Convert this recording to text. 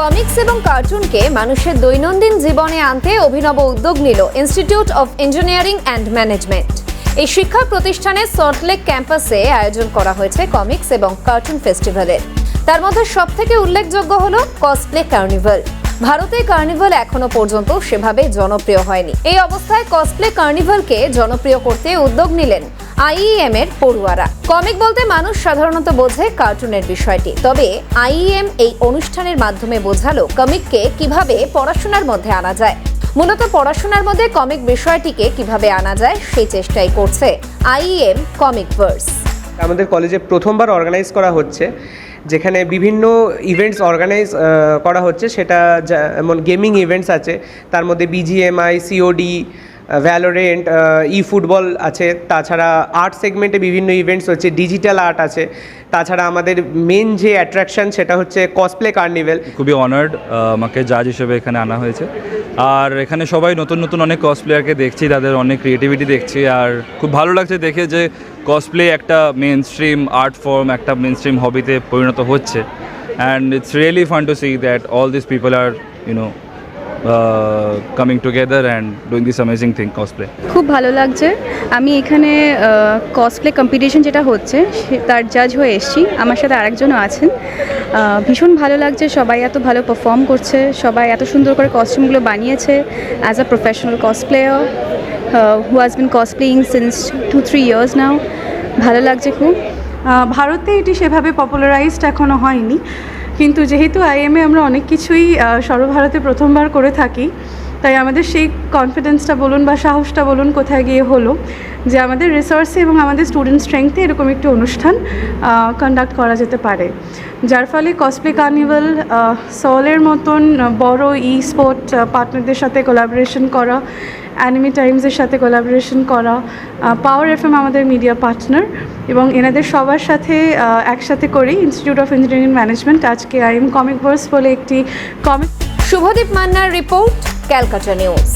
Comics এবং কার্টুনকে মানুষের দৈনন্দিন জীবনে আনতে অভিনব উদ্যোগ নিল institute of engineering and management. এই শিক্ষা প্রতিষ্ঠানের সল্টলেক ক্যাম্পাসে আয়োজন করা হয়েছে কমিক্স এবং কার্টুন ফেস্টিভ্যালের। তার মধ্যে সবথেকে উল্লেখযোগ্য হলো কসপ্লে কার্নিভাল। ভারতে কার্নিভাল এখনো পর্যন্ত সেভাবে জনপ্রিয় হয়নি। এই অবস্থায় কসপ্লে কার্নিভালকে জনপ্রিয় করতে উদ্যোগ নিলেন আইইএম এর পড়ুয়ারা। কমিক বলতে মানুষ সাধারণত বোঝে কার্টুনের বিষয়টি, তবে আইইএম এই অনুষ্ঠানের মাধ্যমে বোঝালো কমিককে কিভাবে পড়াশোনার মধ্যে আনা যায়। মূলত পড়াশোনার মধ্যে কমিক বিষয়টিকে কিভাবে আনা যায় সেই চেষ্টাই করছে আইইএম কমিকভার্স। আমাদের কলেজে প্রথমবার অর্গানাইজ করা হচ্ছে, যেখানে বিভিন্ন ইভেন্টস অর্গানাইজ করা হচ্ছে। সেটা যেমন গেমিং ইভেন্টস আছে, তার মধ্যে বিজিএমআই, সিওডি, ভ্যালোরেন্ট, ই ফুটবল আছে। তাছাড়া আর্ট সেগমেন্টে বিভিন্ন ইভেন্টস হচ্ছে, ডিজিটাল আর্ট আছে। তাছাড়া আমাদের মেন যে অ্যাট্রাকশন সেটা হচ্ছে কসপ্লে কার্নিভেল। খুবই অনার্ড আমাকে জাজ হিসেবে এখানে আনা হয়েছে। আর এখানে সবাই নতুন নতুন অনেক কসপ্লেয়ারকে দেখছি, তাদের অনেক ক্রিয়েটিভিটি দেখছি। আর খুব ভালো লাগছে দেখে যে কসপ্লে একটা মেন স্ট্রিম আর্ট ফর্ম, একটা মেন স্ট্রিম হবিতে পরিণত হচ্ছে। And it's really fun to see that all this people are coming together and doing this amazing thing, cosplay. খুব ভালো লাগছে। আমি এখানে কসপ্লে কম্পিটিশন যেটা হচ্ছে তার জাজ হয়ে এসেছি, আমার সাথে আরেকজনও আছেন। ভীষণ ভালো লাগছে, সবাই এত ভালো পারফর্ম করছে, সবাই এত সুন্দর করে কস্টিউমগুলো বানিয়েছে। As a professional cosplayer who has been cosplaying since 2-3 years now, ভালো লাগছে খুব। ভারতে এটি সেভাবে পপুলারাইজড এখনও হয়নি, কিন্তু যেহেতু আইএমএ আমরা অনেক কিছুই সর্বভারতে প্রথমবার করে থাকি, তাই আমাদের সেই কনফিডেন্সটা বলুন বা সাহসটা বলুন কোথায় গিয়ে হলো যে আমাদের রিসোর্সে এবং আমাদের স্টুডেন্ট স্ট্রেংথে এরকম একটি অনুষ্ঠান কন্ডাক্ট করা যেতে পারে, যার ফলে কসপ্লে কার্নিভাল সলের মতন বড় ই স্পোর্ট পার্টনারদের সাথে কোলাবোরেশন করা, অ্যানিমি টাইমসের সাথে কোলাবোরেশন করা, পাওয়ার এফএম আমাদের মিডিয়া পার্টনার, এবং এনাদের সবার সাথে একসাথে করেই ইনস্টিটিউট অফ ইঞ্জিনিয়ারিং ম্যানেজমেন্ট আজকে আইএম কমিকভার্স বলে একটি কমিক। শুভদীপ মান্নার রিপোর্ট, ক্যালকাটা নিউজ।